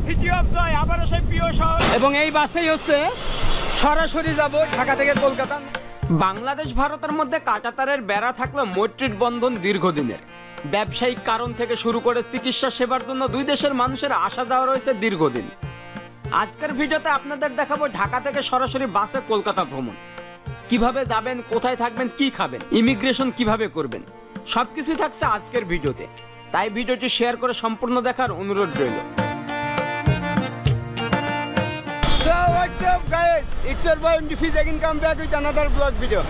City of joy, আবারও সেই প্রিয় শহর। এবং এই বাসেই হচ্ছে সরাসরি যাব ঢাকা থেকে কলকাতা। বাংলাদেশ ভারতের মধ্যে কাঁটাতারের বেড়া থাকলেও মৈত্রীর বন্ধন দীর্ঘদিনের। ব্যবসায়িক কারণ থেকে শুরু করে চিকিৎসা সেবার জন্য দুই দেশের মানুষের আসা যাওয়া রয়েছে দীর্ঘদিন। আজকের ভিডিওতে আপনাদের দেখাবো ঢাকা থেকে সরাসরি বাসে কলকাতা ভ্রমণ। কিভাবে যাবেন, কোথায় থাকবেন, কি খাবেন, ইমিগ্রেশন কিভাবে করবেন, সবকিছুই থাকছে আজকের ভিডিওতে। তাই ভিডিওটি শেয়ার করে সম্পূর্ণ দেখার অনুরোধ রইল। So what's up guys? It's your boy MD Fiz again come back with another vlog video.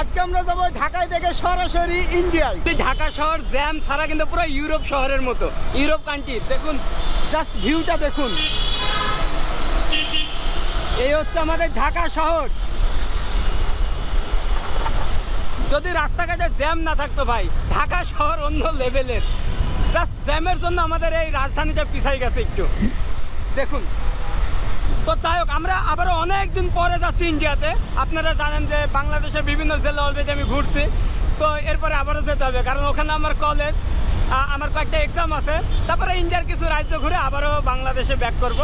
আজকে আমরা যাব ঢাকায় থেকে সরাসরি ইন্ডিয়ায়। ঢাকা শহর জ্যাম ছাড়া কিন্তু পুরো ইউরোপ শহরের মতো, ইউরোপ কান্ট্রি। দেখুন জাস্ট ভিউটা দেখুন, এই হচ্ছে আমাদের ঢাকা শহর। যদি রাস্তাঘাটে জ্যাম না থাকতো ভাই, ঢাকা শহর অন্য লেভেলের। জাস্ট জ্যামের জন্য আমাদের এই রাজধানীটা পিছাই গেছে একটু। দেখুন তো যাই হোক, আমরা আবারও অনেক দিন পরে যাচ্ছি ইন্ডিয়াতে। আপনারা জানেন যে বাংলাদেশের বিভিন্ন জেলা অলরেডি আমি ঘুরছি, তো এরপরে আবারও যেতে হবে, কারণ ওখানে আমার কলেজ, আমার কয়েকটা এক্সাম আছে। তারপরে ইন্ডিয়ার কিছু রাজ্য ঘুরে আবারও বাংলাদেশে ব্যাক করব।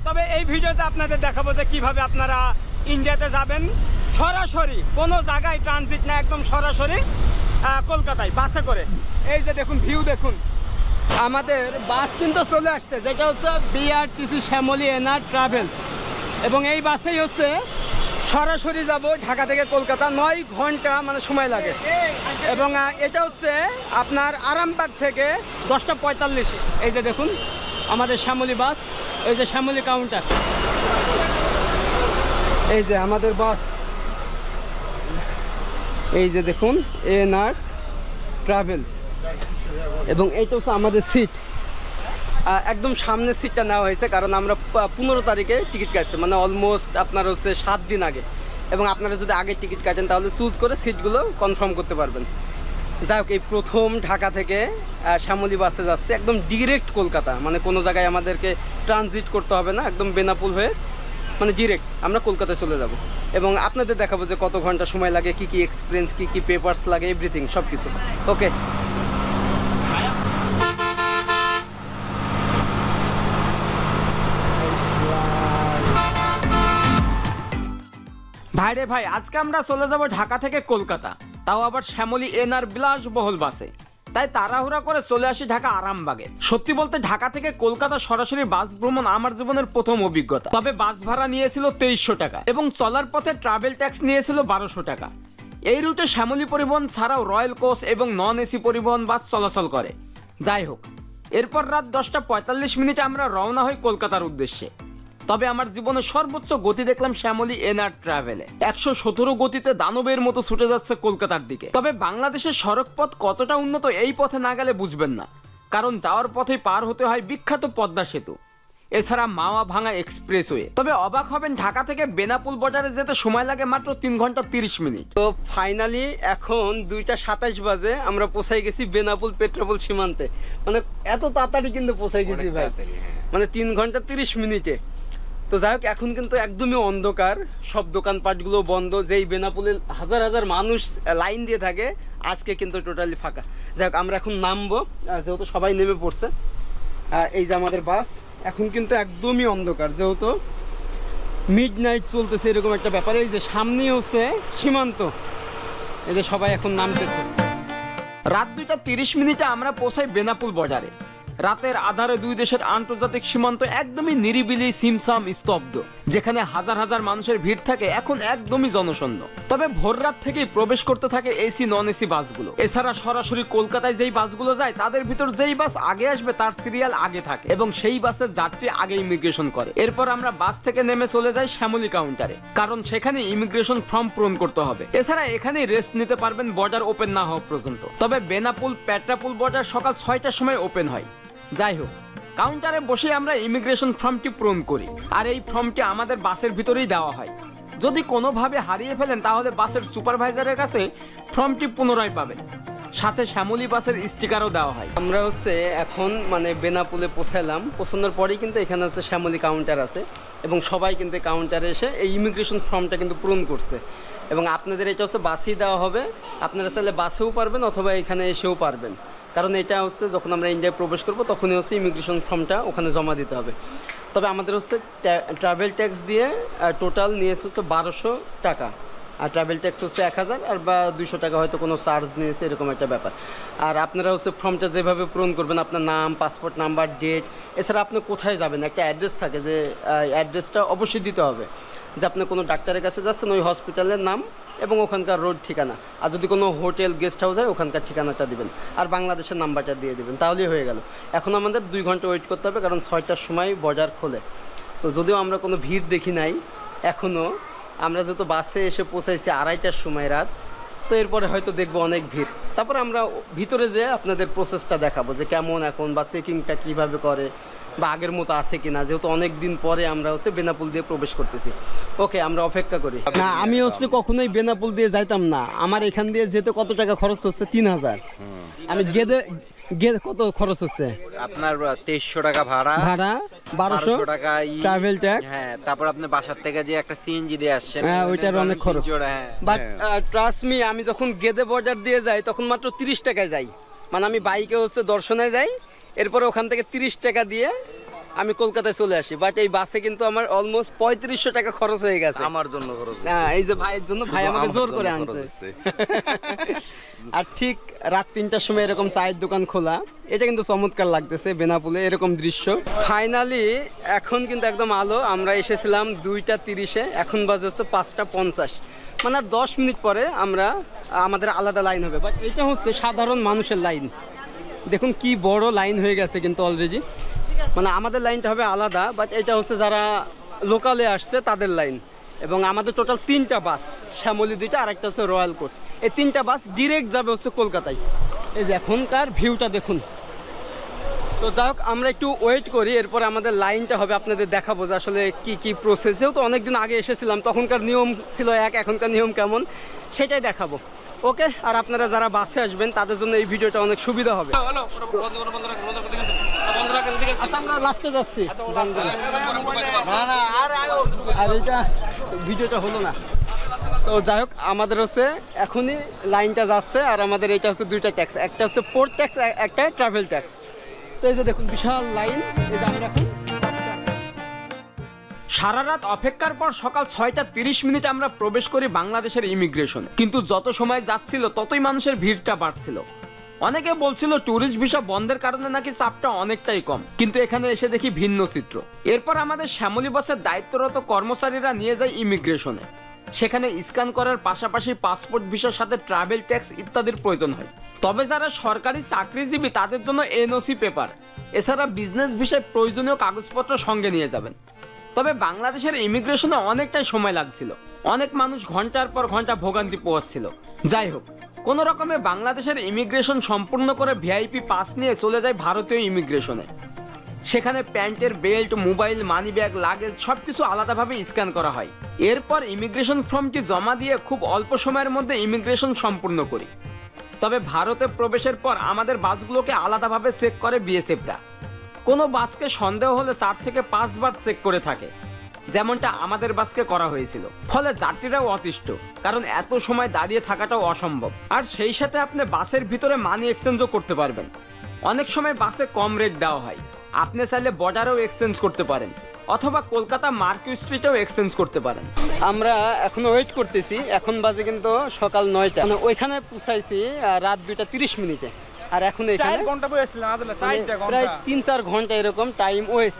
তবে এই ভিডিওতে আপনাদের দেখাবো যে কীভাবে আপনারা ইন্ডিয়াতে যাবেন সরাসরি, কোনো জায়গায় ট্রানজিট না, একদম সরাসরি কলকাতায় বাসে করে। এই যে দেখুন ভিউ দেখুন, আমাদের বাস কিন্তু চলে আসছে, যেটা হচ্ছে বিআরটিসি শ্যামলী এনআর ট্রাভেলস। এবং এই বাসেই হচ্ছে সরাসরি যাব ঢাকা থেকে কলকাতা, 9 ঘন্টা মানে সময় লাগে। এবং এটা হচ্ছে আপনার আরামবাগ থেকে 10টা 45। এই যে দেখুন আমাদের শ্যামলী বাস, এই যে শ্যামলী কাউন্টার, এই যে আমাদের বাস, এই যে দেখুন এনআর ট্রাভেলস। এবং এইটা হচ্ছে আমাদের সিট, একদম সামনের সিটটা নেওয়া হয়েছে, কারণ আমরা 15 তারিখে টিকিট কাটছি, মানে অলমোস্ট আপনার হচ্ছে 7 দিন আগে। এবং আপনারা যদি আগে টিকিট কাটেন তাহলে চুজ করে সিটগুলো কনফার্ম করতে পারবেন। যাই হোক, এই প্রথম ঢাকা থেকে শ্যামলী বাসে যাচ্ছে একদম ডিরেক্ট কলকাতা, মানে কোনো জায়গায় আমাদেরকে ট্রানজিট করতে হবে না, একদম বেনাপুল হয়ে মানে ডিরেক্ট আমরা কলকাতায় চলে যাব। এবং আপনাদের দেখাবো যে কত ঘন্টা সময় লাগে, কি কি এক্সপিরিয়েন্স, কি কি পেপারস লাগে, এভরিথিং সব কিছু। ওকে, ভাইরে ভাই, আজকে আমরা চলে যাব ঢাকা থেকে কলকাতা, তাও আবার শ্যামলী এনআর বিলাসবহুল বাসে। তাই তাড়াহুড়া করে চলে আসি ঢাকা আরামবাগে। সত্যি বলতে ঢাকা থেকে কলকাতা সরাসরি বাস ভ্রমণ আমার জীবনের প্রথম অভিজ্ঞতা। তবে বাস ভাড়া নিয়েছিল 2300 টাকা এবং চলার পথে ট্রাভেল ট্যাক্স নিয়েছিল 1200 টাকা। এই রুটে শ্যামলী পরিবহন ছাড়াও রয়্যাল কোচ এবং নন এসি পরিবহন বাস চলাচল করে। যাই হোক, এরপর রাত 10টা 45 মিনিটে আমরা রওনা হই কলকাতার উদ্দেশ্যে। তবে আমার জীবনে সর্বোচ্চ গতি দেখলাম শ্যামলী এনআর ট্রাভেলে, 117 গতিতে দানবের মতো ছুটে যাচ্ছে কলকাতার দিকে। তবে বাংলাদেশের সড়ক পথ কতটা উন্নত এই পথে না গেলে বুঝবেন না, কারণ যাওয়ার পথেই পার হতে হয় বিখ্যাত পদ্মা সেতু, এছাড়া মাওয়া ভাঙা এক্সপ্রেসওয়ে। তবে অবাক হবেন, ঢাকা থেকে বেনাপুল বর্ডারে যেতে সময় লাগে মাত্র 3 ঘন্টা 30 মিনিট। তো ফাইনালি এখন 2টা 27 বাজে আমরা পৌঁছাই গেছি বেনাপুল পেট্রোপোল সীমান্তে। মানে এত তাড়াতাড়ি কিন্তু পৌঁছাই গেছি ভাই, মানে 3 ঘন্টা 30 মিনিটে। তো যাই হোক, এখন কিন্তু একদমই অন্ধকার, সব দোকানপাটগুলো বন্ধ। যেই বেনাপুলে হাজার হাজার মানুষ লাইন দিয়ে থাকে, আজকে কিন্তু টোটালি ফাঁকা। যাই হোক, আমরা এখন নামবো, যেহেতু সবাই নেমে পড়ছে। এই যে আমাদের বাস, এখন কিন্তু একদমই অন্ধকার, যেহেতু মিডনাইট চলতেছে এরকম একটা ব্যাপার। এই যে সামনেই হচ্ছে সীমান্ত, এই যে সবাই এখন নামতেছে। রাত 2টা 30 মিনিটে আমরা পৌঁছাই বেনাপুল বর্ডারে। রাতের আধারে দুই দেশের আন্তর্জাতিক সীমান্ত একদমই নিরিবিলি, সিমসাম, স্তব্ধ। যেখানে হাজার হাজার মানুষের ভিড় থাকে, এখন একদমই জনশূন্য। তবে ভোর রাত থেকেই প্রবেশ করতে থাকে এসি নন এসি বাসগুলো। এছাড়া সরাসরি কলকাতায় যেই বাসগুলো যায়, তাদের ভিতর যেই বাস আগে আসবে তার সিরিয়াল আগে থাকে এবং সেই বাসের যাত্রী আগে ইমিগ্রেশন করে। এরপর আমরা বাস থেকে নেমে চলে যাই শ্যামলী কাউন্টারে, কারণ সেখানে ইমিগ্রেশন ফর্ম পূরণ করতে হবে। এছাড়া এখানেই রেস্ট নিতে পারবেন বর্ডার ওপেন না হওয়া পর্যন্ত। তবে বেনাপুল পেট্রাপুল বর্ডার সকাল 6টার সময় ওপেন হয়। যাই হোক, কাউন্টারে বসে আমরা ইমিগ্রেশন ফর্মটি পূরণ করি, আর এই ফর্মটি আমাদের বাসের ভিতরেই দেওয়া হয়। যদি কোনোভাবে হারিয়ে ফেলেন তাহলে বাসের সুপারভাইজারের কাছে ফর্মটি পুনরায় পাবেন। সাথে শ্যামলী বাসের স্টিকারও দেওয়া হয়। আমরা হচ্ছে এখন মানে বেনাপুলে পৌঁছালাম। পৌঁছানোর পরেই কিন্তু এখানে হচ্ছে শ্যামলী কাউন্টার আছে এবং সবাই কিন্তু কাউন্টারে এসে এই ইমিগ্রেশন ফর্মটা কিন্তু পূরণ করছে। এবং আপনাদের এটা হচ্ছে বাসেই দেওয়া হবে, আপনারা চাইলে বাসেও পারবেন অথবা এখানে এসেও পারবেন। কারণ এটা হচ্ছে যখন আমরা ইন্ডিয়ায় প্রবেশ করব তখনই হচ্ছে ইমিগ্রেশন ফর্মটা ওখানে জমা দিতে হবে। তবে আমাদের হচ্ছে ট্রাভেল ট্যাক্স দিয়ে টোটাল নিয়েছে হচ্ছে 1200 টাকা, আর ট্রাভেল ট্যাক্স হচ্ছে 1000 আর বা 200 টাকা হয়তো কোনো চার্জ নিয়েছে, এরকম একটা ব্যাপার। আর আপনারা হচ্ছে ফর্মটা যেভাবে পূরণ করবেন, আপনার নাম, পাসপোর্ট নাম্বার, ডেট, এছাড়া আপনি কোথায় যাবেন একটা অ্যাড্রেস থাকে, যে অ্যাড্রেসটা অবশ্যই দিতে হবে, যে আপনি কোনো ডাক্তারের কাছে যাচ্ছেন ওই হসপিটালের নাম এবং ওখানকার রোড ঠিকানা, আর যদি কোনো হোটেল গেস্ট হাউস হয় ওখানকার ঠিকানাটা দিবেন, আর বাংলাদেশের নাম্বারটা দিয়ে দেবেন, তাহলেই হয়ে গেল। এখন আমাদের 2 ঘন্টা ওয়েট করতে হবে, কারণ 6টার সময় বর্ডার খোলে। তো যদিও আমরা কোনো ভিড় দেখি নাই এখনও, আমরা যত বাসে এসে পৌঁছাইছি 2:30টার সময় রাত, তো এরপরে হয়তো দেখবো অনেক ভিড়। তারপর আমরা ভিতরে যেয়ে আপনাদের প্রসেসটা দেখাবো যে কেমন এখন, বা চেকিংটা কীভাবে করে, বা আগের মতো আছে কিনা, যেহেতু অনেক দিন পরে আমরা হচ্ছে বেনাপুল দিয়ে প্রবেশ করতেছি। ওকে, আমরা অপেক্ষা করি। না, আমি হচ্ছে কখনোই বেনাপুল দিয়ে যাইতাম না। আমার এখান দিয়ে যেতে কত টাকা খরচ হচ্ছে? 3000। আমি গেদে কত খরচ হচ্ছে আপনার? 2300 টাকা ভাড়া, 1200 টাকা ট্রাভেল ট্যাক্স। হ্যাঁ, তারপর আপনি বাসার থেকে যে একটা সিএনজি দিয়ে আসছেন, হ্যাঁ, ওইটার অনেক খরচ। বাট ট্রাস্ট মি, আমি যখন গেদে বর্ডার দিয়ে যাই তখন মাত্র 30 টাকায় যাই। মানে আমি বাইকে হচ্ছে দর্শনে যাই, এরপরে ওখান থেকে 30 টাকা দিয়ে আমি কলকাতায় চলে আসি। বাট এই বাসে কিন্তু আমার অলমোস্ট 3500 টাকা খরচ হয়ে গেছে। আমার জন্য খরচ। হ্যাঁ, এই যে ভাইয়ের জন্য, ভাই আমাকে জোর করে আনছে। আর ঠিক রাত 3টার সময় এরকম চায়ের দোকান খোলা, এটা কিন্তু চমৎকার লাগতেছে বেনাপুলে এরকম দৃশ্য। ফাইনালি এখন কিন্তু একদম আলো। আমরা এসেছিলাম 2:30-এ, এখন বাজে হচ্ছে 5:50। মানে আর 10 মিনিট পরে আমাদের আলাদা লাইন হবে। বাট এটা হচ্ছে সাধারণ মানুষের লাইন। দেখুন কি বড় লাইন হয়ে গেছে কিন্তু অলরেডি। মানে আমাদের লাইনটা হবে আলাদা, বাট এটা হচ্ছে যারা লোকালে আসছে তাদের লাইন। এবং আমাদের টোটাল 3টা বাস, শ্যামলী 2টা, আর একটা হচ্ছে রয়্যাল কোচ। এই 3টা বাস ডিরেক্ট যাবে হচ্ছে কলকাতায়। এই যে এখনকার ভিউটা দেখুন। তো যাই হোক, আমরা একটু ওয়েট করি, এরপর আমাদের লাইনটা হবে, আপনাদের দেখাবো যে আসলে কি কি প্রসেস। যেহেতু অনেকদিন আগে এসেছিলাম, তখনকার নিয়ম ছিল এক, এখনকার নিয়ম কেমন সেটাই দেখাবো। ওকে, আর আপনারা যারা বাসে আসবেন তাদের জন্য এই ভিডিওটা অনেক সুবিধা হবে। আচ্ছা, আমরা লাস্টে যাচ্ছি। আর এটা ভিডিওটা হলো না। তো যাই হোক, আমাদের হচ্ছে এখনই লাইনটা যাচ্ছে, আর আমাদের এটা হচ্ছে 2টা ট্যাক্স, একটা হচ্ছে পোর্ট ট্যাক্স, একটা ট্রাভেল ট্যাক্স। তো এই যে দেখুন বিশাল লাইন, এটা আমরা এখন সারা রাত অপেক্ষার পর সকাল 6:30 আমরা প্রবেশ করি বাংলাদেশের ইমিগ্রেশন। কিন্তু যত সময় যাচ্ছিল ততই মানুষের ভিড়টা বাড়ছিল। অনেকে বলছিল ট্যুরিস্ট ভিসা বন্ধের কারণে নাকি চাপটা অনেকটাই কম, কিন্তু এখানে এসে দেখি ভিন্ন চিত্র। এরপর আমাদের শ্যামলী বাসের দায়িত্বরত কর্মচারীরা নিয়ে যায় ইমিগ্রেশনে। সেখানে স্ক্যান করার পাশাপাশি পাসপোর্ট ভিসার সাথে ট্রাভেল ট্যাক্স ইত্যাদির প্রয়োজন হয়। তবে যারা সরকারি চাকরিজীবী তাদের জন্য এনওসি পেপার এছাড়া বিজনেস ভিসায় প্রয়োজনীয় কাগজপত্র সঙ্গে নিয়ে যাবেন। তবে বাংলাদেশের ইমিগ্রেশনে অনেকটাই সময় লাগছিল, অনেক মানুষ ঘন্টার পর ঘন্টা ভোগান্তি পোহাচ্ছিল। যাই হোক, কোনো রকমে বাংলাদেশের ইমিগ্রেশন সম্পূর্ণ করে ভিআইপি পাস নিয়ে চলে যায় ভারতীয় ইমিগ্রেশনে। সেখানে প্যান্টের belt, mobile, money bag, luggage সবকিছু আলাদাভাবে স্ক্যান করা হয়। এরপর ইমিগ্রেশন ফর্মটি জমা দিয়ে খুব অল্প সময়ের মধ্যে ইমিগ্রেশন সম্পূর্ণ করি। তবে ভারতে প্রবেশের পর আমাদের বাসগুলোকে আলাদাভাবে চেক করে বিএসএফরা। কোনো বাসকে সন্দেহ হলে 4 থেকে 5 বার চেক করে থাকে, যেমনটা আমাদের বাসকে করা হয়েছিল। ফলে যাত্রীরাও অতিষ্ঠ, কারণ এত সময় দাঁড়িয়ে থাকাটাও অসম্ভব। আর সেই সাথে আপনি বাসের ভিতরে মানি এক্সচেঞ্জও করতে পারবেন। অনেক সময় বাসে কম রেট দেওয়া হয়, আপনি চাইলে বর্ডারেও এক্সচেঞ্জ করতে পারেন, অথবা কলকাতা মার্কিউ স্ট্রিটেও এক্সচেঞ্জ করতে পারেন। আমরা এখনো ওয়েট করতেছি, এখন বাজে কিন্তু সকাল 9টা। ওইখানে পৌঁছাইছি রাত 2:30। আর এখন এখানে প্রায় 3-4 ঘন্টা এরকম টাইম ওয়েস্ট।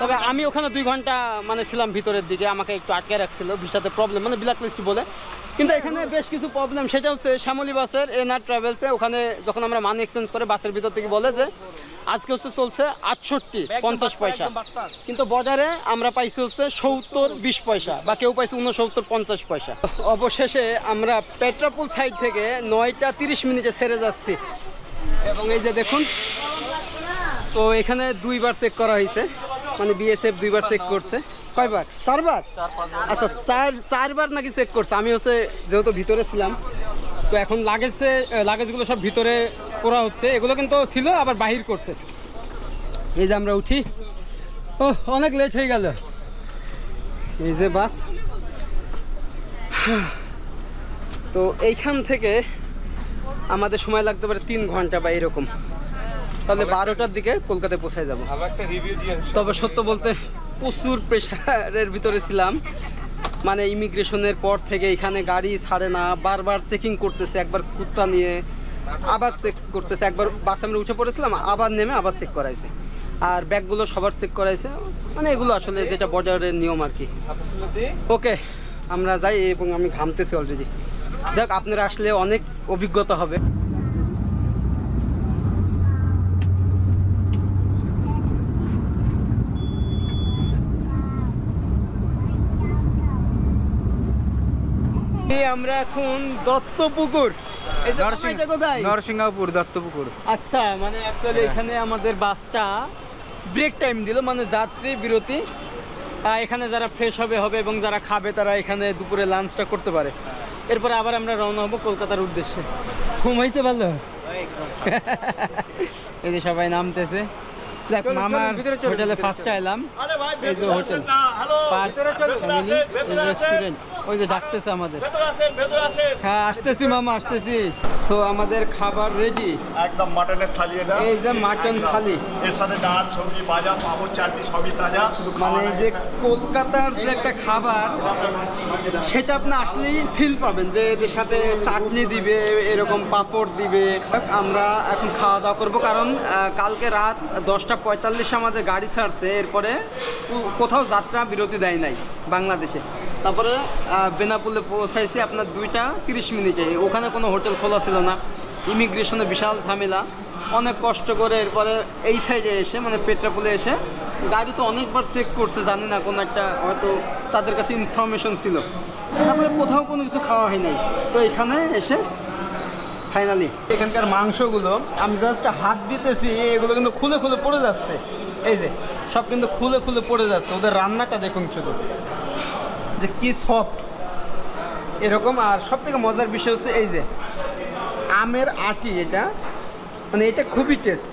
তবে আমি ওখানে 2 ঘন্টা মানে ছিলাম ভিতরের দিকে, আমাকে একটু আটকে রাখছিল ভিসাতে প্রবলেম, মানে ব্ল্যাক লিস্ট বলে। কিন্তু এখানে বেশ কিছু প্রবলেম, সেটা হচ্ছে শ্যামলী বাসের এনআর ট্রাভেলসে ওখানে যখন আমরা মানি এক্সচেঞ্জ করে বাসের ভিতর থেকে বলে যে আজকে হচ্ছে চলছে 68.50 পয়সা, কিন্তু বাজারে আমরা পাইছি হচ্ছে 70-20 পয়সা, বা কেউ পাইছে 69-50 পয়সা। অবশেষে আমরা পেট্রাপোল সাইড থেকে 9:30 ছেড়ে যাচ্ছি। এবং এই যে দেখুন, তো এখানে 2 বার চেক করা হয়েছে, মানে বিএসএফ 2 বার চেক করছে। কয়বার? 4 বার? আচ্ছা, 4 বার নাকি চেক করছে। আমি হচ্ছে যেহেতু ভিতরে ছিলাম, তো এখন লাগেজগুলো সব ভিতরে করা হচ্ছে। এগুলো কিন্তু ছিল, আবার বাহির করছে। এই যে আমরা উঠি, ও অনেক লেট হয়ে গেল। এই যে বাস, তো এইখান থেকে আমাদের সময় লাগতে পারে 3 ঘন্টা বা এরকম। তাহলে 12টার দিকে কলকাতায় পৌঁছায় যাব। তবে সত্য বলতে প্রচুর প্রেশারের ভিতরে ছিলাম, মানে ইমিগ্রেশনের পর থেকে এখানে গাড়ি ছাড়ে না, বারবার চেকিং করতেছে, একবার কুত্তা নিয়ে আবার চেক করতেছে, একবার বাসে আমরা উঠে পড়েছিলাম আবার নেমে আবার চেক করাইছে, আর ব্যাগগুলো সবার চেক করাইছে, মানে এগুলো আসলে যেটা বর্ডারের নিয়ম আর কি। ওকে আমরা যাই, এবং আমি ঘামতেছি অলরেডি। যাক, আপনারা আসলে অনেক অভিজ্ঞতা হবে। আমরা এখন দত্তপুকুর, এই যে এটা কোথায়? নরসিংহপুর দত্তপুকুর। আচ্ছা, মানে অ্যাকচুয়ালি এখানে আমাদের বাসটা ব্রেক টাইম দিল, মানে যাত্রী বিরতি। এখানে যারা ফ্রেশ হবে এবং যারা খাবে তারা এখানে দুপুরে লাঞ্চটা করতে পারে। এরপরে আবার আমরা রওনা হবো কলকাতার উদ্দেশ্যে। ঘুমাইতে ভালো এই যে সবাই নামতেছে। দেখ, মামার হোটেলে ফার্স্টে এলাম, এই যে হোটেল পার্ক ফ্যামিলি রেস্টুরেন্ট, ওই যে ডাকতেছে আমাদের। হ্যাঁ আসতেছি মামা, আসতেছি। সো আমাদের খাবার রেডি, একদম মাটনের থালি এটা। এই যে মাটন থালি, এর সাথে ডাল, সবজি, ভাজা, পাঁপড়, চাটনি সবই তাজা, শুধু মানে এই যে কলকাতার যে একটা খাবার, সেটা আপনি আসলেই ফিল পাবেন যে এর সাথে চাটনি দিবে, এরকম পাঁপড় দিবে। আমরা এখন খাওয়া দাওয়া করবো, কারণ কালকে রাত 10:45 আমাদের গাড়ি ছাড়ছে, এরপরে কোথাও যাত্রা বিরতি দেয় নাই বাংলাদেশে। তারপরে বেনাপুলে পৌঁছাইছি আপনার 2:30 মিনিটে। ওখানে কোনো হোটেল খোলা ছিল না, ইমিগ্রেশনে বিশাল ঝামেলা, অনেক কষ্ট করে এরপরে এই সাইডে এসে, মানে পেট্রাপুলে এসে গাড়ি তো অনেকবার চেক করছে, জানি না কোনো একটা হয়তো তাদের কাছে ইনফরমেশন ছিল। তারপরে কোথাও কোনো কিছু খাওয়া হয় নাই, তো এখানে এসে ফাইনালি এখানকার মাংসগুলো আমি জাস্ট হাত দিতেছি, এগুলো কিন্তু খুলে খুলে পড়ে যাচ্ছে। এই যে সব কিন্তু খুলে খুলে পড়ে যাচ্ছে। ওদের রান্নাটা দেখুন শুধু যে কি সফট এরকম। আর সব থেকে মজার বিষয় হচ্ছে এই যে আমের আটি, এটা মানে এটা খুবই টেস্ট।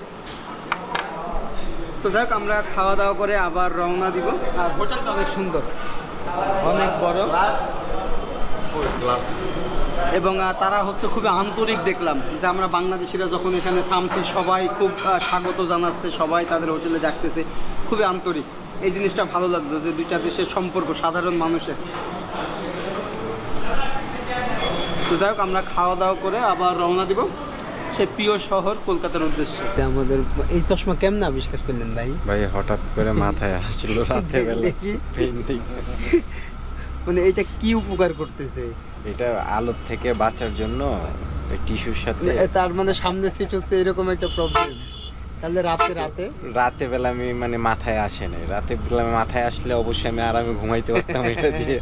তো যাক, আমরা খাওয়া দাওয়া করে আবার রওনা দিব। আর হোটেলটা অনেক সুন্দর, অনেক বড়, এবং তারা হচ্ছে খুবই আন্তরিক। দেখলাম যে আমরা বাংলাদেশিরা যখন এখানে থামছি, সবাই খুব স্বাগত জানাচ্ছে, সবাই তাদের হোটেলে ডাকতেছে, খুবই আন্তরিক। এই জিনিসটা ভালো লাগলো যে দুইটা দেশের সম্পর্ক সাধারণ মানুষের। তো যাই হোক, আমরা খাওয়া দাওয়া করে আবার রওনা দিব সেই প্রিয় শহর কলকাতার উদ্দেশ্যে। আমাদের এই চশমা কেমন আবিষ্কার করলেন ভাই? ভাই হঠাৎ করে মাথায় আসছিল রাতে বেলা, মানে এটা কি উপকার করতেছে? এটা আলোর থেকে বাঁচার জন্য টিস্যুর সাথে। তার মানে সামনে সিট হচ্ছে এরকম একটা প্রবলেম। তাহলে রাতে বেলা আমি মানে মাথায় আসে না, রাতে বেলা মাথায় আসলে অবশ্যই আমি আরামে ঘুমাইতে পারতাম এটা দিয়ে।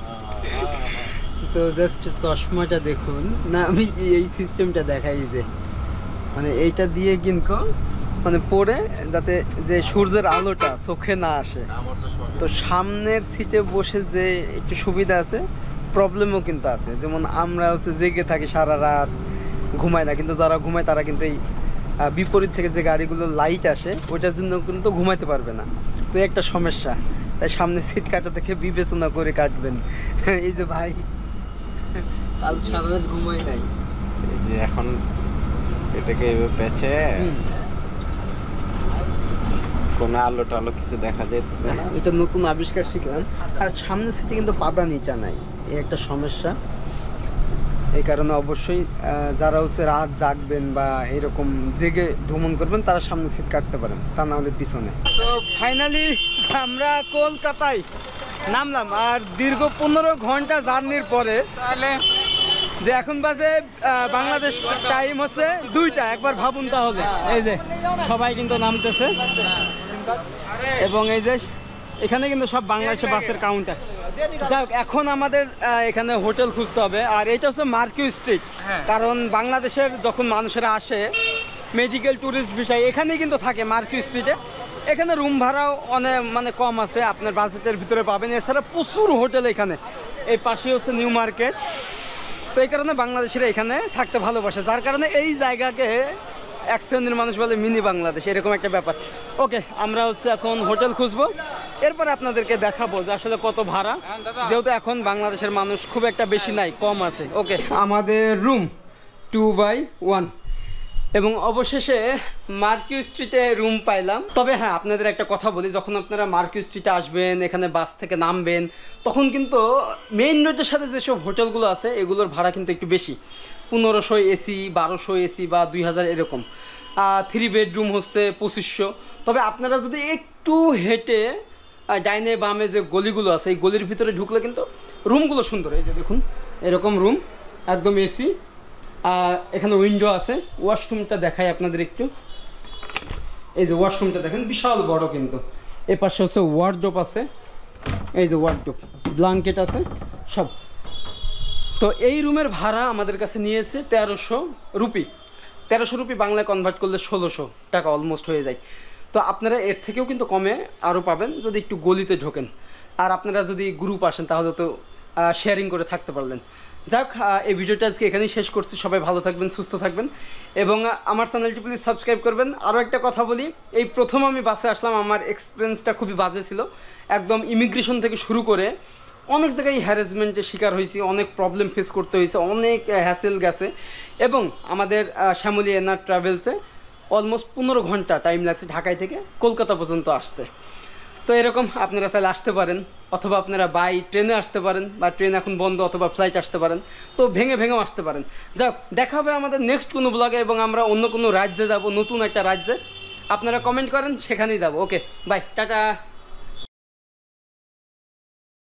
তো জাস্ট চশমাটা দেখুন না, আমি এই সিস্টেমটা দেখাই যে মানে এইটা দিয়ে কিন্তু মানে পরে যাতে যে সূর্যের আলোটা চোখে না আসে। তো সামনের সিটে বসে যে একটু সুবিধা আছে, প্রবলেমও কিন্তু আছে। যেমন আমরা হচ্ছে জেগে থাকি সারা রাত, ঘুমাই না, কিন্তু যারা ঘুমায় তারা কিন্তু এই বিপরীত থেকে যে গাড়িগুলো লাইট আসে ওইটার জন্য কিন্তু ঘুমাইতে পারবে না। তো একটা সমস্যা, তাই সামনে সিট কাটা থেকে বিবেচনা করে কাটবেন। এই যে ভাই কাল সারা রাত ঘুমাই নাই, এই যে এখন এটাকে এভাবে পেঁচে কোনো আলো টালো কিছু দেখা যাইতেছে না। এটা নতুন আবিষ্কার শিখলাম। আর সামনের সিটে কিন্তু পাদানিটা নাই, এই একটা সমস্যা। এই কারণে অবশ্যই যারা হচ্ছে রাত জাগবেন বা এরকম জেগে ভ্রমণ করবেন তারা সামনে সিট কাটতে পারেন, তা না হলে পিছনে। তো ফাইনালি আমরা কলকাতায় নামলাম, আর দীর্ঘ 15 ঘন্টা জার্নির পরে তাহলে যে এখন বাজে বাংলাদেশ টাইম হচ্ছে 2টা। একবার ভাবুন তাহলে, এই যে সবাই কিন্তু নামতেছে, এবং এই যে এখানে কিন্তু সব বাংলাদেশের বাসের কাউন্টার। যাক, এখন আমাদের এখানে হোটেল খুঁজতে হবে। আর এটা হচ্ছে মার্কিউ স্ট্রিট, কারণ বাংলাদেশের যখন মানুষেরা আসে মেডিকেল ট্যুরিস্ট ভিসায় এখানেই কিন্তু থাকে মার্কিউ স্ট্রিটে। এখানে রুম ভাড়াও অনেক মানে কম আছে, আপনার বাজেটের ভিতরে পাবেন। এছাড়া প্রচুর হোটেল এখানে, এই পাশে হচ্ছে নিউ মার্কেট। তো এই কারণে বাংলাদেশিরা এখানে থাকতে ভালোবাসে, যার কারণে এই জায়গাকে এক শ্রেণীর মানুষ বলে মিনি বাংলাদেশ, এরকম একটা ব্যাপার। ওকে, আমরা হচ্ছে এখন হোটেল খুঁজবো, এরপরে আপনাদেরকে দেখাবো যে আসলে কত ভাড়া, যেহেতু এখন বাংলাদেশের মানুষ খুব একটা বেশি নাই, কম আছে। ওকে, আমাদের রুম 2x1। এবং অবশেষে মার্কিউ স্ট্রিটে রুম পাইলাম। তবে হ্যাঁ, আপনাদের একটা কথা বলি, যখন আপনারা মার্কিউ স্ট্রিটে আসবেন, এখানে বাস থেকে নামবেন, তখন কিন্তু মেইন রোডের সাথে যেসব হোটেলগুলো আছে এগুলোর ভাড়া কিন্তু একটু বেশি, 1500 এসি, 1200 এসি বা 2000 এরকম। 3 বেডরুম হচ্ছে 2500। তবে আপনারা যদি একটু হেঁটে ডাইনে বামে যে গলিগুলো আছে এই গলির ভিতরে ঢুকলে কিন্তু রুমগুলো সুন্দর। এই যে দেখুন এরকম রুম, একদম এসি, এখানে উইন্ডো আছে। ওয়াশরুমটা দেখাই আপনাদের একটু। এই যে ওয়াশরুমটা দেখেন, বিশাল বড় কিন্তু। এ পাশে হচ্ছে ওয়ার্ডরোব আছে, এই যে ওয়ার্ডরোব, ব্ল্যাঙ্কেট আছে সব। তো এই রুমের ভাড়া আমাদের কাছে নিয়েছে 1300 রুপি। 1300 রুপি বাংলায় কনভার্ট করলে 1600 টাকা অলমোস্ট হয়ে যায়। তো আপনারা এর থেকেও কিন্তু কমে আরও পাবেন যদি একটু গলিতে ঢোকেন। আর আপনারা যদি গ্রুপ আসেন তাহলে তো শেয়ারিং করে থাকতে পারলেন। যাক, এই ভিডিওটা আজকে এখানেই শেষ করছি। সবাই ভালো থাকবেন, সুস্থ থাকবেন এবং আমার চ্যানেলটি প্লিজ সাবস্ক্রাইব করবেন। আরও একটা কথা বলি, এই প্রথম আমি বাসে আসলাম, আমার এক্সপিরিয়েন্সটা খুবই বাজে ছিল। একদম ইমিগ্রেশন থেকে শুরু করে অনেক জায়গায় হ্যারাসমেন্টের শিকার হয়েছি, অনেক প্রবলেম ফেস করতে হয়েছে, অনেক হ্যাসেল গেছে। এবং আমাদের শ্যামলী এনআর ট্রাভেলসে অলমোস্ট 15 ঘন্টা টাইম লাগছে ঢাকায় থেকে কলকাতা পর্যন্ত আসতে। তো এরকম আপনারা চাইলে আসতে পারেন, অথবা আপনারা বাই ট্রেনে আসতে পারেন, বা ট্রেন এখন বন্ধ, অথবা ফ্লাইট আসতে পারেন। তো ভেঙেও আসতে পারেন। যাক, দেখা হবে আমাদের নেক্সট কোনো ব্লগে, এবং আমরা অন্য কোনো রাজ্যে যাব, নতুন একটা রাজ্যে। আপনারা কমেন্ট করেন, সেখানেই যাব। ওকে, বাই, টাটা।